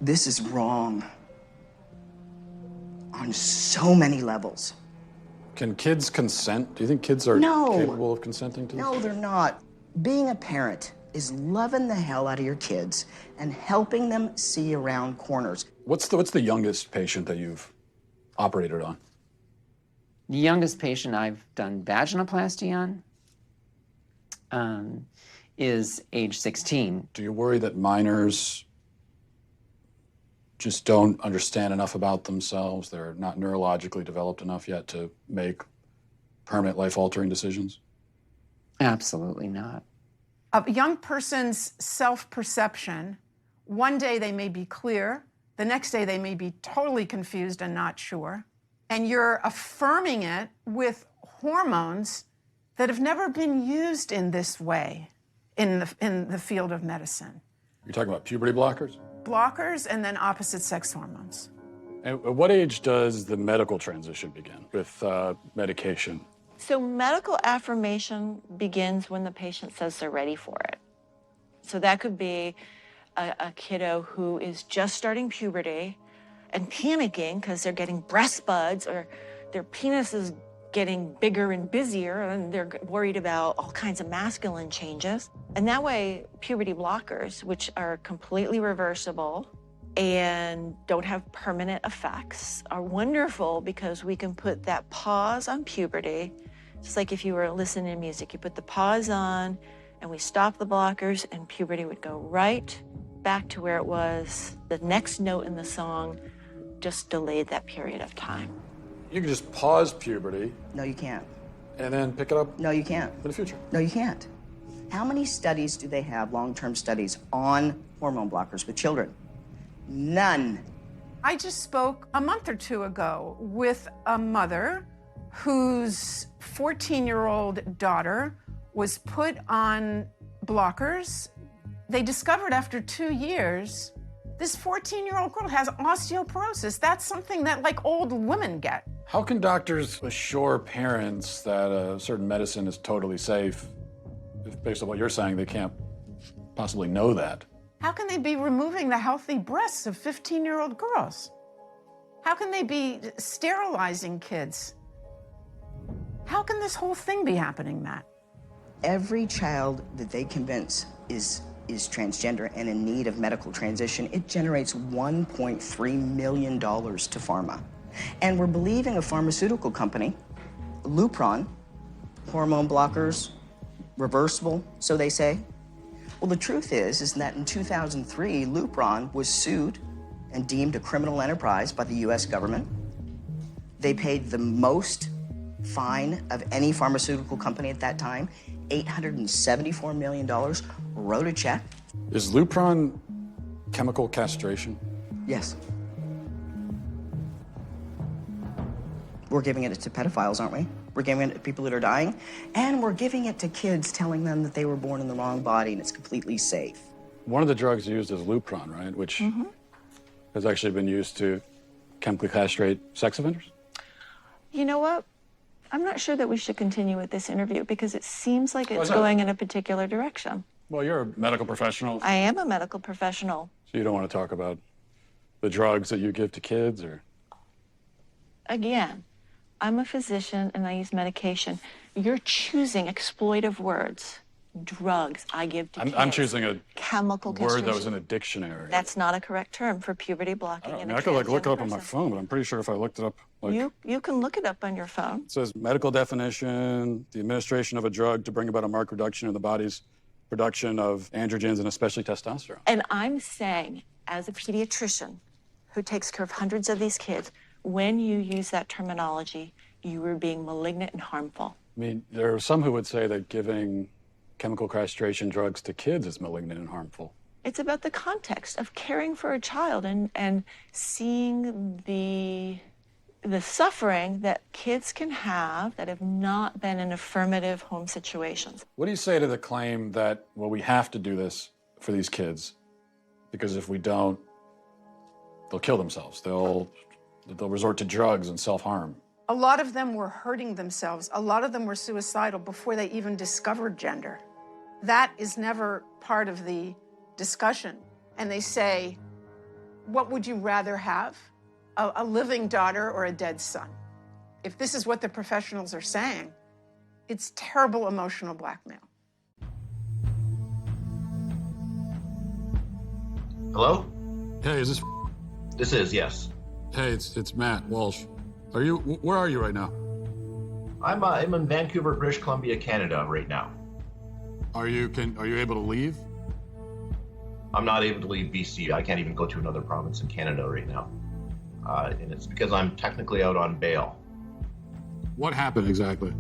This is wrong on so many levels. Can kids consent? Do you think kids are capable of consenting to this? No, they're not. Being a parent is loving the hell out of your kids and helping them see around corners. What's the youngest patient that you've operated on? The youngest patient I've done vaginoplasty on is age 16. Do you worry that minors just don't understand enough about themselves? They're not neurologically developed enough yet to make permanent life-altering decisions? Absolutely not. A young person's self-perception, one day they may be clear, the next day they may be totally confused and not sure, and you're affirming it with hormones that have never been used in this way in the field of medicine. You're talking about puberty blockers? Blockers and then opposite sex hormones. At what age does the medical transition begin with medication? So medical affirmation begins when the patient says they're ready for it. So that could be a kiddo who is just starting puberty and panicking because they're getting breast buds or their penis is getting bigger and busier and they're worried about all kinds of masculine changes. And that way, puberty blockers, which are completely reversible and don't have permanent effects, are wonderful because we can put that pause on puberty. Just like if you were listening to music, you put the pause on and we stop the blockers and puberty would go right back to where it was. The next note in the song just delayed that period of time. You can just pause puberty. No, you can't. And then pick it up? No, you can't. In the future? No, you can't. How many studies do they have, long-term studies, on hormone blockers with children? None. I just spoke a month or two ago with a mother whose 14-year-old daughter was put on blockers. They discovered after 2 years, this 14-year-old girl has osteoporosis. That's something that like old women get. How can doctors assure parents that a certain medicine is totally safe if, based on what you're saying, they can't possibly know that? How can they be removing the healthy breasts of 15-year-old girls? How can they be sterilizing kids? How can this whole thing be happening, Matt? Every child that they convince is transgender and in need of medical transition, it generates $1.3 million to pharma. And we're believing a pharmaceutical company, Lupron, hormone blockers, reversible, so they say. Well, the truth is that in 2003, Lupron was sued and deemed a criminal enterprise by the US government. They paid the most fine of any pharmaceutical company at that time, $874 million, wrote a check. Is Lupron chemical castration? Yes. We're giving it to pedophiles, aren't we? We're giving it to people that are dying, and we're giving it to kids, telling them that they were born in the wrong body and it's completely safe. One of the drugs used is Lupron, right? Which has actually been used to chemically castrate sex offenders? You know what? I'm not sure that we should continue with this interview because it seems like it's going in a particular direction. Well, you're a medical professional. I am a medical professional. So you don't want to talk about the drugs that you give to kids, or? Again, I'm a physician and I use medication. You're choosing exploitive words. Drugs I give to kids. I'm choosing a chemical word that was in a dictionary. That's not a correct term for puberty blocking. I could like look it up on my phone, but I'm pretty sure if I looked it up, like, you can look it up on your phone. It says medical definition: the administration of a drug to bring about a marked reduction in the body's production of androgens and especially testosterone. And I'm saying, as a pediatrician who takes care of hundreds of these kids, when you use that terminology, you are being malignant and harmful. I mean, there are some who would say that giving chemical castration drugs to kids is malignant and harmful. It's about the context of caring for a child and seeing the suffering that kids can have that have not been in affirmative home situations. What do you say to the claim that, well, we have to do this for these kids because if we don't, they'll kill themselves. They'll resort to drugs and self-harm. A lot of them were hurting themselves. A lot of them were suicidal before they even discovered gender. That is never part of the discussion. And they say, What would you rather have? A living daughter or a dead son? If this is what the professionals are saying, it's terrible emotional blackmail. Hello? Hey, is this? This is, yes. Hey, it's Matt Walsh. Where are you right now? I'm in Vancouver, British Columbia, Canada right now. Are you able to leave? I'm not able to leave BC. I can't even go to another province in Canada right now. And it's because I'm technically out on bail. What happened exactly?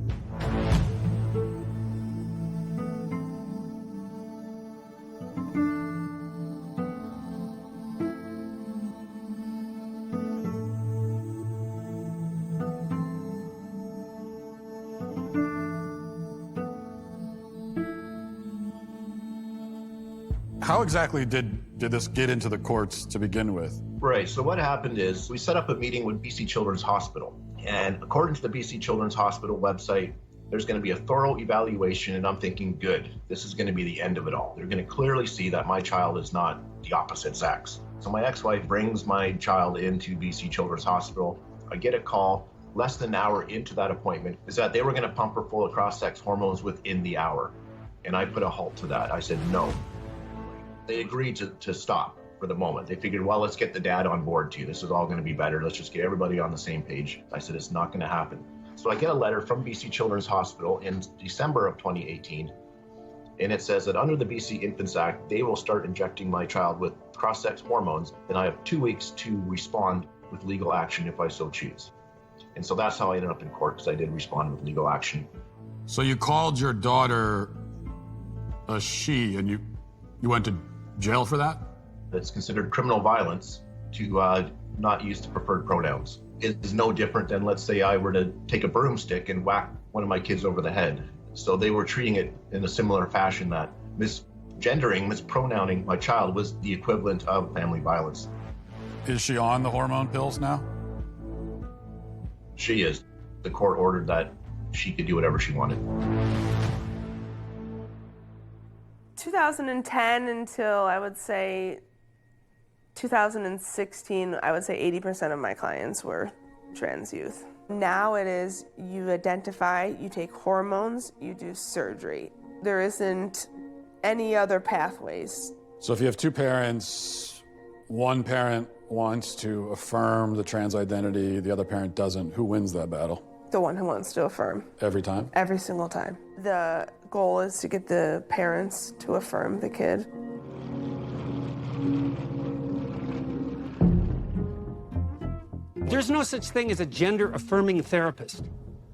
How exactly did this get into the courts to begin with? Right, so what happened is we set up a meeting with BC Children's Hospital. And according to the BC Children's Hospital website, there's going to be a thorough evaluation, and I'm thinking, good, this is going to be the end of it all. They're going to clearly see that my child is not the opposite sex. So my ex-wife brings my child into BC Children's Hospital. I get a call less than an hour into that appointment is that they were going to pump her full of cross-sex hormones within the hour. And I put a halt to that. I said, no. They agreed to stop for the moment. They figured, well, let's get the dad on board too. This is all going to be better. Let's just get everybody on the same page. I said, it's not going to happen. So I get a letter from BC Children's Hospital in December of 2018, and it says that under the BC Infants Act, they will start injecting my child with cross-sex hormones, and I have 2 weeks to respond with legal action if I so choose. And so that's how I ended up in court, because I did respond with legal action. So you called your daughter a she, and you went to jail for that? It's considered criminal violence to not use the preferred pronouns. It is no different than, let's say, I were to take a broomstick and whack one of my kids over the head. So they were treating it in a similar fashion, that mispronouncing my child was the equivalent of family violence. Is she on the hormone pills now? She is. The court ordered that she could do whatever she wanted. 2010 until, I would say, 2016, I would say 80% of my clients were trans youth. Now it is, you identify, you take hormones, you do surgery. There isn't any other pathways. So if you have two parents, one parent wants to affirm the trans identity, the other parent doesn't, who wins that battle? The one who wants to affirm. Every time? Every single time. The goal is to get the parents to affirm the kid. There's no such thing as a gender-affirming therapist.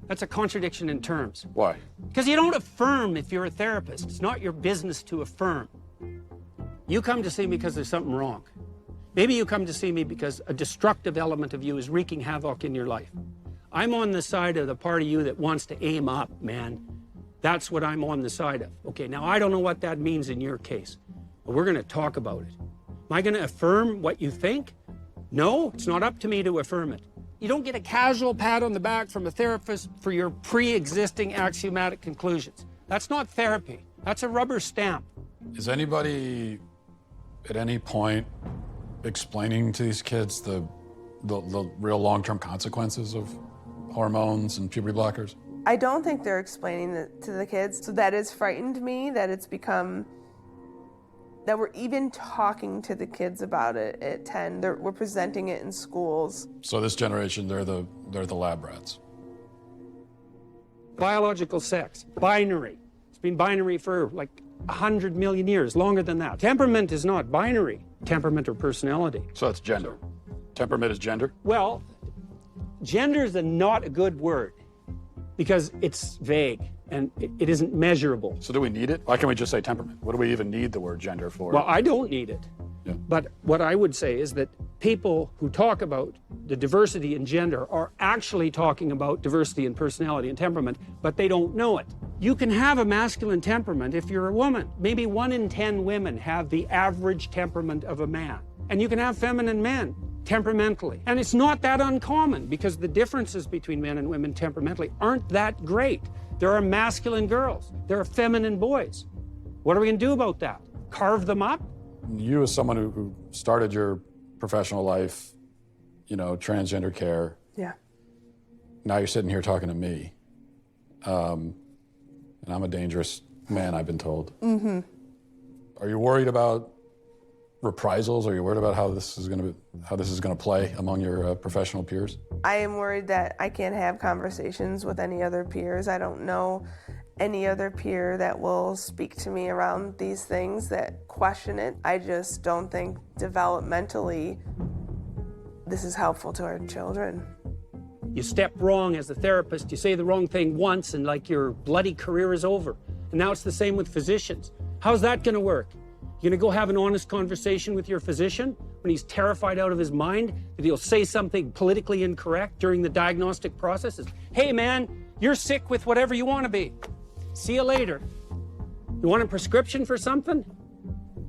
That's a contradiction in terms. Why? Because you don't affirm if you're a therapist. It's not your business to affirm. You come to see me because there's something wrong. Maybe you come to see me because a destructive element of you is wreaking havoc in your life. I'm on the side of the part of you that wants to aim up, man. That's what I'm on the side of. Okay, now I don't know what that means in your case, but we're going to talk about it. Am I going to affirm what you think? No, it's not up to me to affirm it. You don't get a casual pat on the back from a therapist for your pre-existing axiomatic conclusions. That's not therapy. That's a rubber stamp. Is anybody at any point explaining to these kids the real long-term consequences of hormones and puberty blockers? I don't think they're explaining it to the kids. So that has frightened me, that it's become, that we're even talking to the kids about it at 10. We're presenting it in schools. So this generation, they're the lab rats. Biological sex, binary. It's been binary for like 100 million years, longer than that. Temperament is not binary, temperament or personality. So that's gender. Temperament is gender? Well, gender is not a good word because it's vague and it isn't measurable. So do we need it? Why can't we just say temperament? What do we even need the word gender for? Well, I don't need it. Yeah. But what I would say is that people who talk about the diversity in gender are actually talking about diversity in personality and temperament, but they don't know it. You can have a masculine temperament if you're a woman. Maybe 1 in 10 women have the average temperament of a man. And you can have feminine men temperamentally. And it's not that uncommon because the differences between men and women temperamentally aren't that great. There are masculine girls. There are feminine boys. What are we going to do about that? Carve them up? You, as someone who started your professional life, you know, transgender care. Yeah. Now you're sitting here talking to me. And I'm a dangerous man, I've been told. Mm-hmm. Are you worried about reprisals? Are you worried about how this is going to play among your professional peers? I am worried that I can't have conversations with any other peers. I don't know any other peer that will speak to me around these things that question it. I just don't think developmentally this is helpful to our children. You step wrong as a therapist, you say the wrong thing once and like your bloody career is over. And now it's the same with physicians. How's that gonna work? You're gonna go have an honest conversation with your physician when he's terrified out of his mind that he'll say something politically incorrect during the diagnostic processes? Hey man, you're sick with whatever you wanna be. See you later. You want a prescription for something?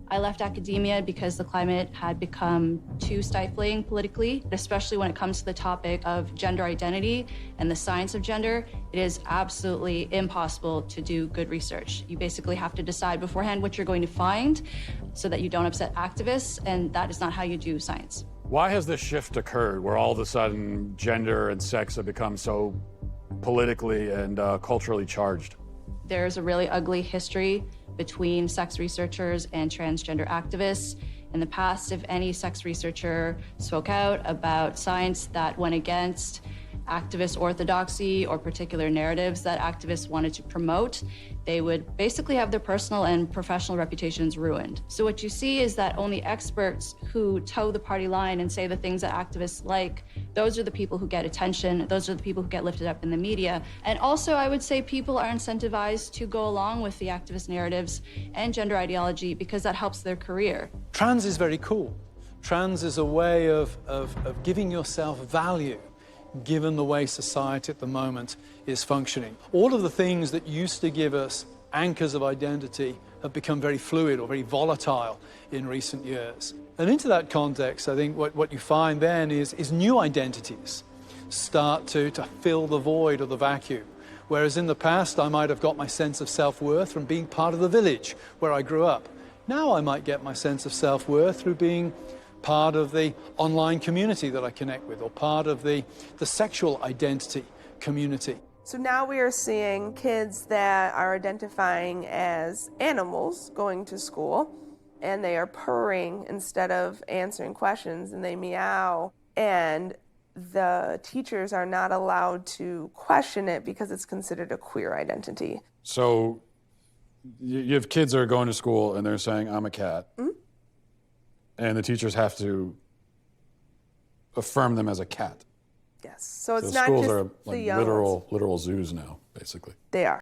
I left academia because the climate had become too stifling politically, especially when it comes to the topic of gender identity and the science of gender. It is absolutely impossible to do good research. You basically have to decide beforehand what you're going to find so that you don't upset activists, and that is not how you do science. Why has this shift occurred where all of a sudden gender and sex have become so politically and culturally charged? There's a really ugly history between sex researchers and transgender activists. In the past, if any sex researcher spoke out about science that went against activist orthodoxy or particular narratives that activists wanted to promote, they would basically have their personal and professional reputations ruined. So what you see is that only experts who toe the party line and say the things that activists like, those are the people who get attention, those are the people who get lifted up in the media. And also, I would say people are incentivized to go along with the activist narratives and gender ideology because that helps their career. Trans is very cool. Trans is a way of giving yourself value, given the way society at the moment is functioning. All of the things that used to give us anchors of identity have become very fluid or very volatile in recent years. And into that context, I think what you find then is new identities start to fill the void or the vacuum. Whereas in the past, I might have got my sense of self-worth from being part of the village where I grew up. Now I might get my sense of self-worth through being part of the online community that I connect with, or part of the sexual identity community. So now we are seeing kids that are identifying as animals going to school, and they are purring instead of answering questions, and they meow, and the teachers are not allowed to question it because it's considered a queer identity. So you have kids that are going to school and they're saying, I'm a cat. Mm-hmm. And the teachers have to affirm them as a cat. Yes. So it's so not schools just are the like young ones. literal zoos now, basically. They are.